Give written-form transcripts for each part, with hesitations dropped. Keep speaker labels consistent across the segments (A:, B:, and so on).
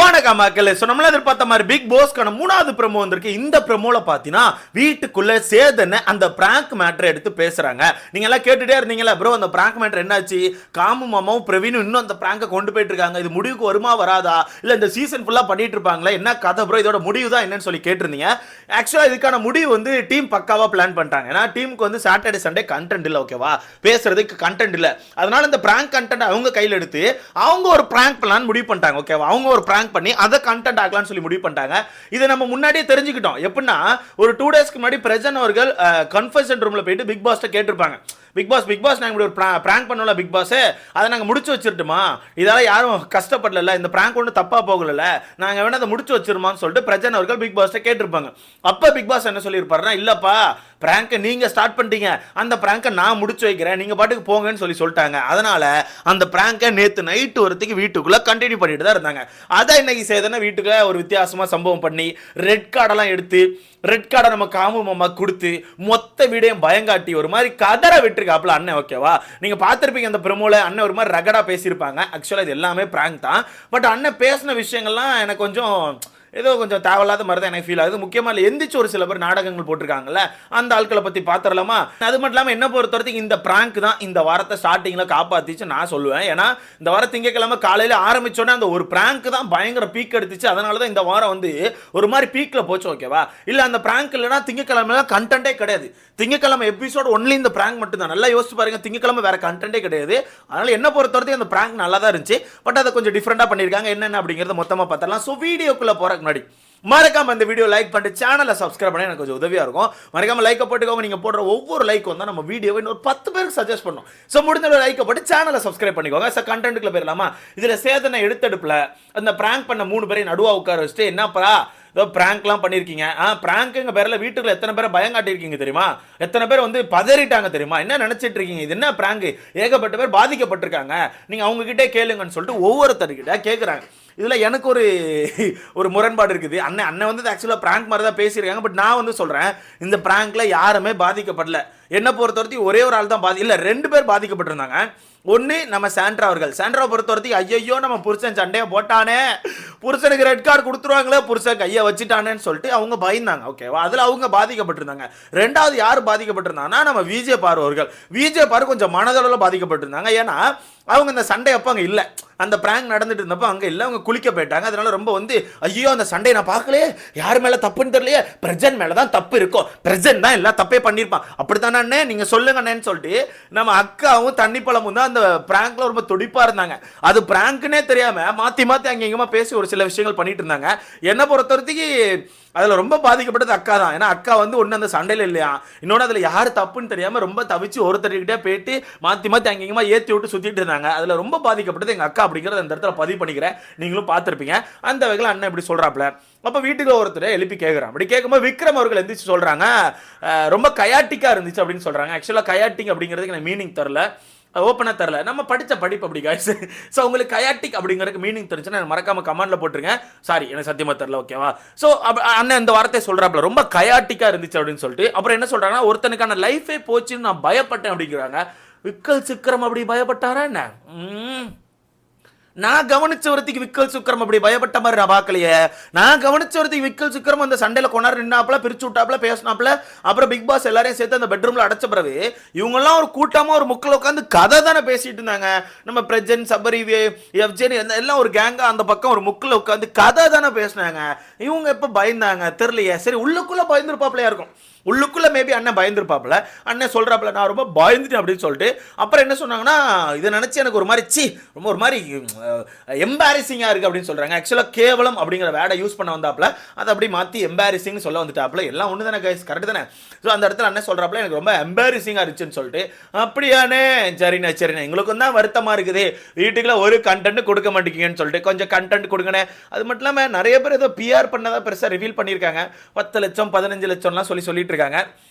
A: வணக்கம் மக்களே. நம்மள எதிர்பார்த்த மாதிரி பிக் பாஸ்க்கான 3வது ப்ரோமோ வந்திருக்கு. இந்த ப்ரோமோல பாத்தீங்கன்னா வீட்டுக்குள்ள சேதன அந்த பிராங்க் மேட்டர் எடுத்து பேசுறாங்க. நீங்க எல்லாம் கேட்டுட்டே இருந்தீங்களா ப்ரோ, அந்த பிராங்க் மேட்டர் என்னாச்சு? காமு மாமாவும் பிரவீனும் இன்னும் அந்த பிராங்கை கொண்டு போயிட்டு இருக்காங்க. இது முடிவுக்கு வருமா வராதா, இல்ல இந்த சீசன் ஃபுல்லா பண்ணிட்டு இருப்பாங்களா, என்ன கதை ப்ரோ, இதோட முடிவு தான் என்னன்னு சொல்லி கேட்டிருந்தீங்க. ஆக்சுவலா இதுக்கான முடிவு வந்து டீம் பக்காவா பிளான் பண்ணிட்டாங்க. ஏன்னா டீமுக்கு வந்து சாட்டர்டே சண்டே கண்டென்ட் இல்ல, ஓகேவா, பேசுறதுக்கு கண்டென்ட் இல்ல. அதனால இந்த பிராங்க் கண்டென்ட் அவங்க கையில் எடுத்து அவங்க ஒரு பிராங்க் பிளான் முடிவு பண்ணிட்டாங்க, ஓகேவா. அவங்க ஒரு பிராங்க் பண்ணி அதை கண்டென்ட் ஆகலாம்னு சொல்லி முடிவு பண்ணிட்டாங்க. இதை நம்ம முன்னாடியே தெரிஞ்சுக்கிட்டோம். எப்படின்னா ஒரு 2 டேஸ்க்கு முன்னாடி பிரஜன் அவர்கள் கன்ஃபெஷன் ரூம்ல போயிட்டு பிக் பாஸ்ட்ட கேட்டிருப்பாங்க. பிக் பாஸ் நாங்கள் இப்படி ஒரு பிராங்க் பண்ணல பிக் பாஸ், அதை நாங்கள் முடிச்சு வச்சிருட்டுமா, இதெல்லாம் யாரும் கஷ்டப்படல, இந்த பிராங்க் ஒன்றும் தப்பா போகல, நாங்கள் வேணா அதை முடிச்சு வச்சிருமான்னு சொல்லிட்டு பிரஜன் அவர்கள் பிக் பாஸ்ட்ட கேட்டிருப்பாங்க. அப்போ பிக் பாஸ் என்ன சொல்லியிருப்பாருன்னா, இல்லப்பா பிராங்கை நீங்க ஸ்டார்ட் பண்ணிட்டீங்க, அந்த பிராங்கை நான் முடிச்சு வைக்கிறேன், நீங்க பாட்டுக்கு போங்கன்னு சொல்லிட்டாங்க. அதனால அந்த பிராங்கை நேத்து நைட்டு ஒருத்திக்கு வீட்டுக்குள்ள கண்டினியூ பண்ணிட்டு தான் இருந்தாங்க. அதை இன்னைக்கு செய்தனா வீட்டுக்குள்ள ஒரு வித்தியாசமா சம்பவம் பண்ணி ரெட் கார்டெல்லாம் எடுத்து ரெட் கார்டை நம்ம காமு மாமா கொடுத்து மொத்த வீடையும் பயங்காட்டி ஒரு மாதிரி கதற விட்டுருக்காப்ல அண்ணன், ஓகேவா. நீங்க பார்த்திருப்பீங்க அந்த ப்ரோமோல அண்ணன் ஒரு மாதிரி ரகடா பேசியிருப்பாங்க. ஆக்சுவலா இது எல்லாமே பிராங்க் தான். பட் அண்ணன் பேசின விஷயங்கள்லாம் எனக்கு கொஞ்சம் ஏதோ கொஞ்சம் தேவையில்லாத மாதிரி தான் எனக்கு ஃபீல் ஆகுது. முக்கியமாக எந்திரிச்சு ஒரு சில பேர் நாடகங்கள் போட்டிருக்காங்கல்ல, அந்த ஆட்களை பற்றி பார்த்துடலாமா. அது மட்டும் இல்லாமல் என்ன பொறுத்த வரைக்கும் இந்த பிராங்க் தான் இந்த வாரத்தை ஸ்டார்டிங்கில் காப்பாற்றிச்சு நான் சொல்லுவேன். ஏன்னா இந்த வாரம் திங்கக்கிழமை காலையில் ஆரம்பிச்சோன்னே அந்த ஒரு பிராங்க் தான் பயங்கர பீக் எடுத்துச்சு. அதனால தான் இந்த வாரம் வந்து ஒரு மாதிரி பீக்கில் போச்சு, ஓகேவா. இல்லை அந்த பிராங்க் இல்லைனா திங்கக்கிழமை கண்டென்ட்டே கிடையாது. திங்கக்கிழமை எபிசோட் ஒன்லி இந்த பிராங்க் மட்டும் தான். நல்லா யோசிச்சு பாருங்க, திங்கக்கிழமை வேற கண்டென்ட்டே கிடையாது. அதனால என்ன பொறுத்த வரைக்கும் அந்த பிராங்க் நல்லா தான் இருந்துச்சு. பட் அதை கொஞ்சம் டிஃப்ரெண்டாக பண்ணியிருக்காங்க. என்னென்ன அப்படிங்கிறத மொத்தமாக பார்த்தலாம். ஸோ வீடியோக்குள்ளே போகிற முன்னாடி மறக்காம இந்த வீடியோ லைக் பண்ணிட்டு சேனலை சப்ஸ்கிரைப் பண்ணி எனக்கு கொஞ்சம் உதவியா இருக்கும். மறக்காம லைக் போட்டுக்கோங்க. நீங்க போடுற ஒவ்வொரு லைக் வந்து நம்ம வீடியோவை இன்னொரு 10 பேருக்கு சஜஸ்ட் பண்ணும். ஸோ முடிஞ்ச லைக் போட்டு சேனலை சப்ஸ்கிரைப் பண்ணிக்கோங்க. ஸோ கண்டென்ட்டுக்குள்ள போயிடலாமா. இதுல சேதனை எடுத்தெடுப்புல அந்த பிராங்க் பண்ண 3 பேரையும் நடுவா உட்கார வச்சுட்டு, என்னப்பா ஏதோ பிராங்க்லாம் பண்ணியிருக்கீங்க, பிராங்க்குங்க பேரில் வீட்டுக்குள்ள எத்தனை பேரை பயங்காட்டிருக்கீங்க தெரியுமா, எத்தனை பேர் வந்து பதறிட்டாங்க தெரியுமா, என்ன நினைச்சிட்டு இருக்கீங்க, இது என்ன பிராங்க், ஏகப்பட்ட பேர் பாதிக்கப்பட்டிருக்காங்க, நீங்க அவங்க கிட்டே கேளுங்கன்னு சொல்லிட்டு ஒவ்வொருத்தர்கிட்ட கேட்குறாங்க. இதில் எனக்கு ஒரு முரண்பாடு இருக்குது. அண்ணன் வந்து ஆக்சுவலாக பிராங்க் மாதிரி தான் பேசியிருக்காங்க. பட் நான் வந்து சொல்கிறேன், இந்த பிராங்க்ல யாருமே பாதிக்கப்படல. என்ன பொறுத்த வரைக்கும் ஒரே ஒரு ஆள் தான் இல்லை 2 பேர் பாதிக்கப்பட்டிருந்தாங்க. ஒன்று நம்ம சாண்ட்ரா அவர்கள். சாண்ட்ரா பொறுத்த வரைக்கும் ஐயோ நம்ம புருஷன் சண்டையை போட்டானே, புருஷனுக்கு ரெட் கார்டு கொடுத்துருவாங்களே, புருஷன் கையை வச்சுட்டானேன்னு சொல்லிட்டு அவங்க பயந்தாங்க, ஓகேவா. அதில் அவங்க பாதிக்கப்பட்டிருந்தாங்க. 2வது யார் பாதிக்கப்பட்டிருந்தாங்கன்னா நம்ம விஜே பாரு அவர்கள். விஜே பாரு கொஞ்சம் மனதளவில் பாதிக்கப்பட்டிருந்தாங்க. ஏன்னா அவங்க அந்த சண்டை அப்போ அங்கே இல்லை, அந்த பிராங்க் நடந்துட்டு இருந்தப்போ அங்கே இல்லை, அவங்க குளிக்க போயிட்டாங்க. அதனால ரொம்ப வந்து ஐயோ அந்த சண்டையை நான் பார்க்கலையே, யார் மேலே தப்புன்னு தெரியலையே, பிரஜன் மேலே தான் தப்பு இருக்கும், பிரஜன் தான் எல்லாம் தப்பே பண்ணியிருப்பான், அப்படித்தானே நீங்கள் சொல்லுங்கண்ணேன்னு சொல்லிட்டு நம்ம அக்காவும் தண்ணி பழமும் தான் அந்த பிராங்க்ல ரொம்ப துடிப்பாக இருந்தாங்க. அது பிராங்க்னே தெரியாமல் மாற்றி அங்கே எங்கேயுமா பேசி ஒரு சில விஷயங்கள் பண்ணிட்டு இருந்தாங்க. என்னை பொறுத்த வரைக்கும் அதில் ரொம்ப பாதிக்கப்பட்டது அக்கா தான். ஏன்னா அக்கா வந்து ஒன்று அந்த சண்டையில் இல்லையா, இன்னொன்று அதில் யார் தப்புன்னு தெரியாமல் ரொம்ப தவிச்சு ஒருத்தர்கிட்டே போயிட்டு மாற்றி அங்கேயுமா ஏற்றி விட்டு சுற்றிட்டு இருந்தாங்க. அதில் ரொம்ப பாதிக்கப்பட்டது எங்கள் அக்கா அப்படிங்கிறத அந்த இடத்துல பதிவு பண்ணிக்கிறேன். நீங்களும் பார்த்துருப்பீங்க. அந்த வகையில் அண்ணன் இப்படி சொல்கிறாப்புல. அப்போ வீட்டுக்கு ஒருத்தர் எழுப்பி கேட்குறான். அப்படி கேட்கும்போது விக்ரம் அவர்கள் எந்திரிச்சு சொல்கிறாங்க, ரொம்ப கயாட்டிக்காக இருந்துச்சு அப்படின்னு சொல்கிறாங்க. ஆக்சுவலாக கயாட்டிங் அப்படிங்கிறதுக்கு எனக்கு மீனிங் தரல, ஓப்பனாக தரல, நம்ம படித்த படிப்பு அப்படி காய்ஸ். ஸோ உங்களுக்கு கயாட்டிக் அப்படிங்கிறதுக்கு மீனிங் தெரிஞ்சுன்னா மறக்காம கமெண்ட்ல போட்டுருங்க. சாரி எனக்கு சத்தியமாக தரல, ஓகேவா. ஸோ அண்ணன் இந்த வார்த்தையை சொல்கிறாப்புல, ரொம்ப கயாட்டிக்காக இருந்துச்சு அப்படின்னு சொல்லிட்டு. அப்புறம் என்ன சொல்கிறாங்கன்னா, ஒருத்தனுக்கான லைஃபே போச்சுன்னு நான் பயப்பட்டேன் அப்படிங்கிறாங்க. விக்கல் சிக்கரம் அப்படி பயப்பட்டாரா என்ன? நான் கவனிச்ச ஒருத்திக்கு விக்கல் சுக்கரம் அப்படி பயப்பட்ட மாதிரி நான் பார்க்கலையே. நான் கவனிச்ச ஒருத்திக்கு விக்கல் சுக்கரம் அந்த சண்டையில கொண்டாடு நின்னாப்புல, பிரிச்சு விட்டாப்புல, பேசினாப்புல. அப்புறம் பிக் பாஸ் எல்லாரையும் சேர்த்து அந்த பெட்ரூம்ல அடைச்ச பிறகு இவங்கெல்லாம் ஒரு கூட்டமா ஒரு முக்கில் உட்காந்து கதை தானே பேசிட்டு இருந்தாங்க. நம்ம பிரஜன், சபரி, எஃப்ஜென் எல்லாம் ஒரு கேங்கா அந்த பக்கம் ஒரு முக்கில் உட்காந்து கதை தானே பேசினாங்க. இவங்க எப்ப பயந்தாங்க தெரியலையே. சரி உள்ளுக்குள்ள பயந்துருப்பாப்லையா இருக்கும், உள்ளுக்குள்ள மேபி அண்ணன் பயந்துருப்பாப்ல. அண்ணன் சொல்றாப்புல, நான் ரொம்ப பயந்துட்டேன் அப்படின்னு சொல்லிட்டு. அப்புறம் என்ன சொன்னாங்கன்னா, இதை நினைச்சு எனக்கு ஒரு மாதிரி ரொம்ப ஒரு மாதிரி எம்பாரசிங்கா இருக்கு அப்படின்னு சொல்றாங்க. ஆக்சுவலா கேவலம் அப்படிங்கிற வேர்டை யூஸ் பண்ண வந்தாப்ல, அதை அப்படி மாத்தி எம்பாரசிங் சொல்ல வந்துட்டாப்ல. எல்லாம் ஒன்று தானே கைஸ், கரெக்ட் தானே. ஸோ அந்த இடத்துல அண்ணன் சொல்றாப்ல, எனக்கு ரொம்ப எம்பாரசிங்கா இருந்துச்சுன்னு சொல்லிட்டு. அப்படியானே, சரிண்ணே எங்களுக்கும் தான் வருத்தமா இருக்குது, வீட்டுக்குள்ள ஒரு கண்டென்ட் கொடுக்க மாட்டேங்கன்னு சொல்லிட்டு கொஞ்சம் கண்டென்ட் கொடுங்கண்ணே. அது மட்டும் இல்லாமல் நிறைய பேர் ஏதோ பிஆர் பண்ணதா பெருசாக ரிவீல் பண்ணியிருக்காங்க. 10 லட்சம் 15 லட்சம்லாம் சொல்லிட்டு இருக்காங்க.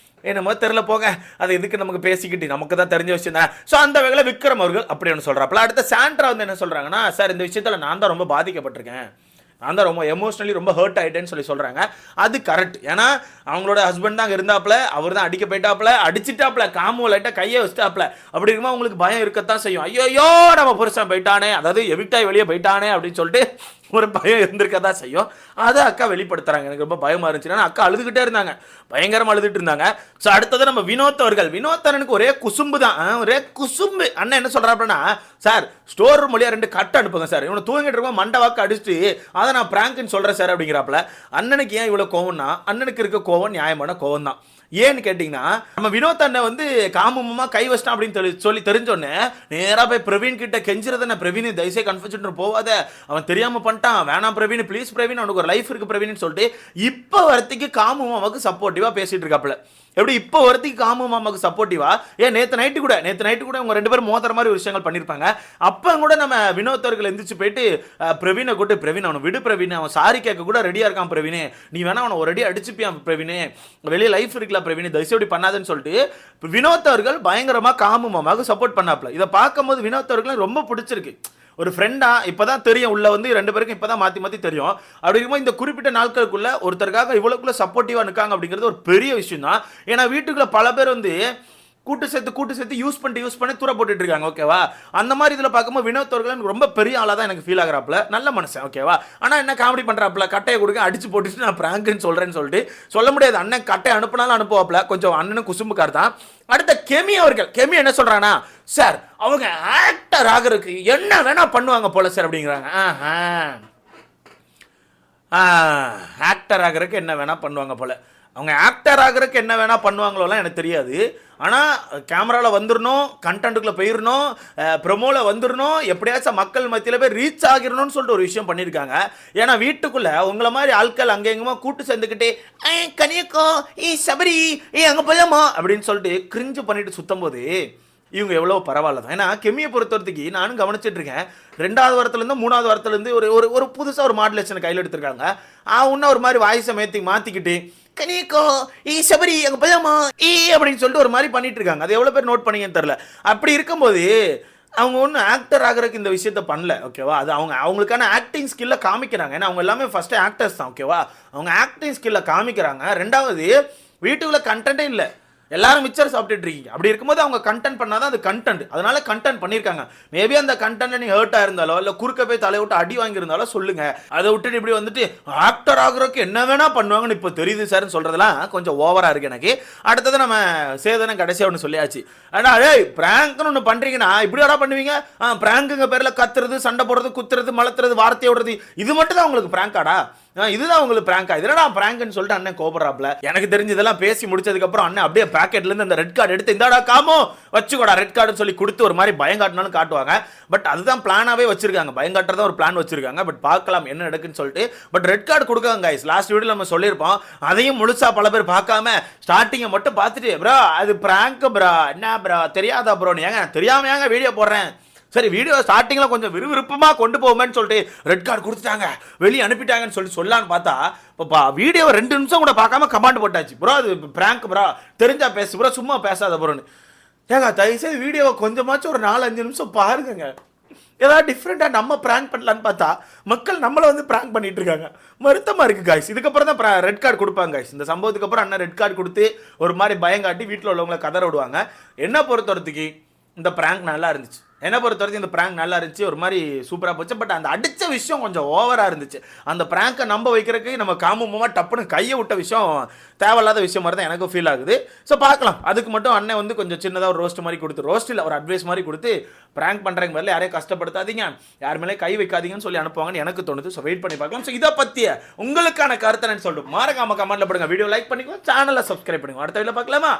A: என்னமோ தெரியல போங்க, அது எதுக்கு நமக்கு பேசிக்கிட்டு, நமக்கு தான் தெரிஞ்ச விஷயம் தான். ஸோ அந்த வகையில் விக்ரம் அவர்கள் அப்படி ஒன்று சொல்கிறாப்புல. அடுத்த சாண்ட்ரா வந்து என்ன சொல்கிறாங்கன்னா, சார் இந்த விஷயத்தில் நான் தான் ரொம்ப பாதிக்கப்பட்டிருக்கேன், நான் தான் ரொம்ப எமோஷனலி ரொம்ப ஹர்ட் ஆகிட்டேன்னு சொல்கிறாங்க. அது கரெக்ட். ஏன்னா அவங்களோட ஹஸ்பண்ட் தான் அங்கே இருந்தாப்புல, அவர் தான் அடிக்க போயிட்டாப்புல, அடிச்சிட்டாப்புல, காமோ லைட்டாக கையை வச்சுட்டாப்புல. அப்படி இருக்கும்போது அவங்களுக்கு பயம் இருக்கத்தான் செய்யும். ஐயோ நம்ம புருஷன் போயிட்டானே, அதாவது எவிக்டாய் வெளியே போயிட்டானே அப்படின்னு சொல்லிட்டு ஒரு பயம் இருந்திருக்க தான் செய்யும். அதை அக்கா வெளிப்படுத்துறாங்க. எனக்கு ரொம்ப பயமா இருந்துச்சு. ஏன்னா அக்கா அழுதுகிட்டே இருந்தாங்க, பயங்கரமா அழுதுட்டு இருந்தாங்க. ஸோ அடுத்தது நம்ம வினோத் அவர்கள். வினோத் அண்ணனுக்கு ஒரே குசும்பு தான், ஒரே குசும்பு. அண்ணன் என்ன சொல்றாருன்னா, சார் ஸ்டோர் ரூம் வழியா 2 கட்டு அனுப்புங்க சார், இவனை தூங்கிட்டு இருக்கும் மண்டை வாக்கு அடிச்சுட்டு அதை நான் பிராங்க்னு சொல்றேன் சார் அப்படிங்கிறாப்புல. அண்ணனுக்கு ஏன் இவ்வளவு கோவம்னா, அண்ணனுக்கு இருக்க கோவம் நியாயமான கோவம் தான். ஏன்னு கேட்டீங்கன்னா, நம்ம வினோத் அண்ணன் வந்து காமமா கை வச்சிட்டான் அப்படின்னு சொல்லி தெரிஞ்சோடனே நேரா போய் பிரவீன் கிட்ட கெஞ்சிரத, பிரவீன் தயவுசே கன்ஃபியூஷன் போவாத, அவன் தெரியாம பண்ணிட்டான், வேணாம் பிரவீன் ப்ளீஸ் பிரவீன், அவனுக்கு ஒரு லைஃப் இருக்கு பிரவீன் சொல்லிட்டு இப்ப வரத்துக்கு காமமாவுக்கு சப்போர்ட்டிவா பேசிட்டு இருக்காப்புல. எப்படி இப்போ வரத்துக்கு காமு மாமாவுக்கு சப்போர்ட்டிவா? ஏன் நேற்று நைட்டு கூட அவங்க 2 பேரும் மோதுற மாதிரி ஒரு விஷயங்கள் பண்ணியிருப்பாங்க. அப்போ கூட நம்ம வினோத் அவர்கள் எந்திரிச்சு போயிட்டு பிரவீனை கூட்டு, பிரவீன் அவனை விடு பிரவீன், அவன் சாரி கேட்க கூட ரெடியாக இருக்கான் பிரவீனே, நீ வேணா அவனை ஒரு அடி அடிச்சுப்பியான் பிரவீனே, வெளியே லைஃப் இருக்குல்ல பிரவீன், தயவுசெய்து பண்ணாதுன்னு சொல்லிட்டு வினோத் அவர்கள் பயங்கரமாக காமு மாமாவுக்கு சப்போர்ட் பண்ணாப்ல. இதை பார்க்கும்போது வினோத் அவர்கள் ரொம்ப பிடிச்சிருக்கு. ஒரு ஃப்ரெண்டா இப்பதான் தெரியும், உள்ள வந்து 2 பேருக்கும் இப்பதான் மாத்தி தெரியும். அப்படிங்கும்போது இந்த குறிப்பிட்ட நாட்களுக்குள்ள ஒருத்தருக்காக இவ்வளவுக்குள்ள சப்போர்ட்டிவா நிற்காங்க அப்படிங்கிறது ஒரு பெரிய விஷயம் தான். ஏன்னா வீட்டுக்குள்ள பல பேர் வந்து கூட்டு சேர்த்து யூஸ் பண்ணி தூர போட்டுட்டு இருக்காங்க. ஓகேவா? அந்த மாதிரி இதில் பார்க்கும்போது வினோத் அவர்கள் ரொம்ப பெரிய ஆளாக தான் எனக்கு ஃபீல் ஆகிறாப்புல. நல்ல மனுஷன். ஓகேவா? ஆனால் என்ன காமெடி பண்ணுறாப்புல, கட்டையை கொடுக்க அடிச்சு போட்டுட்டு நான் பிராங்க்னு சொல்கிறேன்னு சொல்லிட்டு சொல்ல முடியாது. அண்ணன் கட்டையை அனுப்புனாலும் அனுப்புவாப்புல. கொஞ்சம் அண்ணனும் குசும்புக்கார் தான். அடுத்த கெமி அவர்கள். கெமி என்ன சொல்கிறானா, சார் அவங்க ஆக்டர் ஆகிறதுக்கு என்ன வேணா பண்ணுவாங்க போல சார் அப்படிங்கிறாங்க. ஆக்டர் ஆகிறதுக்கு என்ன வேணா பண்ணுவாங்க போல. அவங்க ஆக்டர் ஆகிறதுக்கு என்ன வேணா பண்ணுவாங்களோலாம் எனக்கு தெரியாது. ஆனால் கேமராவில் வந்துடணும், கண்டென்ட்டுக்குள்ளே போயிடணும், ப்ரொமோவில் வந்துடணும், எப்படியாச்சும் மக்கள் மத்தியில் போய் ரீச் ஆகிடணும்னு சொல்லிட்டு ஒரு விஷயம் பண்ணியிருக்காங்க. ஏன்னா வீட்டுக்குள்ளே உங்களை மாதிரி ஆட்கள் அங்கே எங்கேயுமா கூட்டு சேர்ந்துக்கிட்டு கனியக்கோ சபரி அங்கே போயாமா அப்படின்னு சொல்லிட்டு கிரிஞ்சு பண்ணிட்டு சுத்தம் போது இவங்க எவ்வளோ பரவாயில்ல தான். ஏன்னா கெமியை பொறுத்தவரைக்கு நானும் கவனிச்சிட்டு இருக்கேன். 2வது வாரத்துலேருந்து 3வது வாரத்துலேருந்து ஒரு புதுசாக ஒரு மாடுலேஷன் கையில் எடுத்திருக்காங்க. இன்னும் ஒரு மாதிரி வாய்ஸை மாற்றிக்கிட்டு கனியக்கோ சபரி அங்கே போயாமா அப்படின்னு சொல்லிட்டு ஒரு மாதிரி பண்ணிட்டு இருக்காங்க. அது எவ்வளோ பேர் நோட் பண்ணீங்கன்னு தெரில. அப்படி இருக்கும்போது அவங்க ஒன்றும் ஆக்டர் ஆகிறதுக்கு இந்த விஷயத்த பண்ணல. ஓகேவா? அது அவங்களுக்கான ஆக்டிங் ஸ்கில்லை காமிக்கிறாங்க. ஏன்னா அவங்க எல்லாமே ஃபஸ்ட்டு ஆக்டர்ஸ் தான். ஓகேவா? அவங்க ஆக்டிங் ஸ்கில்லை காமிக்கிறாங்க. 2வது வீட்டுக்குள்ளே கண்டென்ட்டே இல்லை, எல்லாரும் மிச்சர் சாப்பிட்டுட்டு இருக்கீங்க. அப்படி இருக்கும்போது அவங்க கண்டென்ட் பண்ணாதான் அது கண்டென்ட். அதனால கண்டென்ட் பண்ணியிருக்காங்க. மேபி அந்த கண்டென்ட் நீ ஹர்ட் ஆயிருந்தாலோ இல்லை குறுக்க போய் தலையை விட்டு அடி வாங்கியிருந்தாலோ சொல்லுங்க. அதை விட்டுட்டு இப்படி வந்துட்டு ஆக்டர் ஆகுறதுக்கு என்ன வேணா பண்ணுவாங்கன்னு இப்போ தெரியுது சார்ன்னு சொல்றதெல்லாம் கொஞ்சம் ஓவரா இருக்கு எனக்கு. அடுத்தது நம்ம சேதனை கடைசியாக ஒன்று சொல்லியாச்சு. ஆனால் ஏய் பிராங்க்னு ஒன்று பண்றீங்கன்னா இப்படி எடா பண்ணுவீங்க? பிராங்குங்க பேரில் கத்துறது, சண்டை போடுறது, குத்துறது, மலத்துறது, வார்த்தை விடுறது, இது மட்டும் தான் உங்களுக்கு பிராங்காடா? இதுதான் உங்களுக்கு பிராங்கா? இதனடா பிராங்க்னு சொல்லிட்டு அண்ணன் கோபறாப்ல. எனக்கு தெரிஞ்சு இதெல்லாம் பேசி முடிச்சதுக்கு அப்புறம் அண்ணன் அப்படியே பாக்கெட்ல இருந்து அந்த ரெட் கார்டு எடுத்து இந்தாடா காமோ வச்சுக்கோடா ரெட் கார்டுன்னு சொல்லி கொடுத்து ஒரு மாதிரி பயம் காட்டணும்னு காட்டுவாங்க. பட் அதுதான் பிளானாவே வச்சிருக்காங்க. பயம் காட்டுறதா ஒரு பிளான் வச்சிருக்காங்க. பட் பார்க்கலாம் என்ன நடக்குன்னு சொல்லிட்டு. பட் ரெட் கார்டு கொடுக்காங்க கைஸ். லாஸ்ட் வீடியோல நம்ம சொல்லியிருப்போம். அதையும் முழுசா பல பேர் பார்க்காம ஸ்டார்டிங்கை மட்டும் பார்த்துட்டு ப்ரோ அது பிராங்க் ப்ரோ, என்ன ப்ரோ தெரியாதா ப்ரோ, ஏங்க தெரியாம ஏங்க வீடியோ போடுறேன், சரி வீடியோ ஸ்டார்டிங்கில் கொஞ்சம் விறுவிறுப்பமாக கொண்டு போவோமேன்னு சொல்லிட்டு ரெட் கார்டு கொடுத்துட்டாங்க, வெளியே அனுப்பிட்டாங்கன்னு சொல்லி சொல்லலான்னு பார்த்தா இப்போ வீடியோ 2 நிமிஷம் கூட பார்க்காம கமாண்ட் போட்டாச்சு. ப்ரோ அது பிராங்க் ப்ரோ, தெரிஞ்சா பேசு ப்ரோ, சும்மா பேசாத ப்ரோன்னு. ஏங்க தயவுசெய்து வீடியோவை கொஞ்சமாச்சும் ஒரு 4-5 நிமிஷம் பாருங்க. ஏதாவது டிஃப்ரெண்ட்டாக நம்ம பிராங்க் பண்ணலான்னு பார்த்தா மக்கள் நம்மளை வந்து பிராங்க் பண்ணிட்டு இருக்காங்க. வருத்தமாக இருக்குது காய்ஸ். இதுக்கப்புறம் தான் ரெட் கார்டு கொடுப்பாங்க காய்ஸ். இந்த சம்பவத்துக்கு அப்புறம் அண்ணன் ரெட் கார்டு கொடுத்து ஒரு மாதிரி பயங்காட்டி வீட்டில் உள்ளவங்களை கதற விடுவாங்க. என்ன பொறுத்தவரைக்கு இந்த பிராங்க் நல்லா இருந்துச்சு. என்ன பொறுத்த வரைக்கும் இந்த பிராங்க் நல்லா இருந்துச்சு, ஒரு மாதிரி சூப்பராக போச்சு. பட் அந்த அடித்த விஷயம் கொஞ்சம் ஓவராக இருந்துச்சு. அந்த பிராங்கை நம்ப வைக்கிறதுக்கு நம்ம காமமாக டப்புன்னு கையை விட்ட விஷயம் தேவையில்லாத விஷயம் மாதிரி தான் எனக்கும் ஃபீல் ஆகுது. ஸோ பார்க்கலாம். அதுக்கு மட்டும் அண்ணன் வந்து கொஞ்சம் சின்னதாக ஒரு ரோஸ்ட் மாதிரி கொடுத்து, ரோஸ்ட்டில் ஒரு அட்வைஸ் மாதிரி கொடுத்து பிராங்க் பண்ணுறங்க மேலே யாரையும் கஷ்டப்படுத்தாதீங்க, யார் மேலே கை வைக்காதீங்கன்னு சொல்லி அனுப்புவாங்கன்னு எனக்கு தோணுது. ஸோ வெயிட் பண்ணி பார்க்கலாம். ஸோ இதை பற்றிய உங்களுக்கான கருத்தை சொல்லிட்டு மறக்காம கமெண்ட்ல போடுங்க. வீடியோ லைக் பண்ணிக்கோ, சேனலை சப்ஸ்கிரைப் பண்ணிக்கோ. அடுத்த வீடியோவில் பார்க்கலாமா?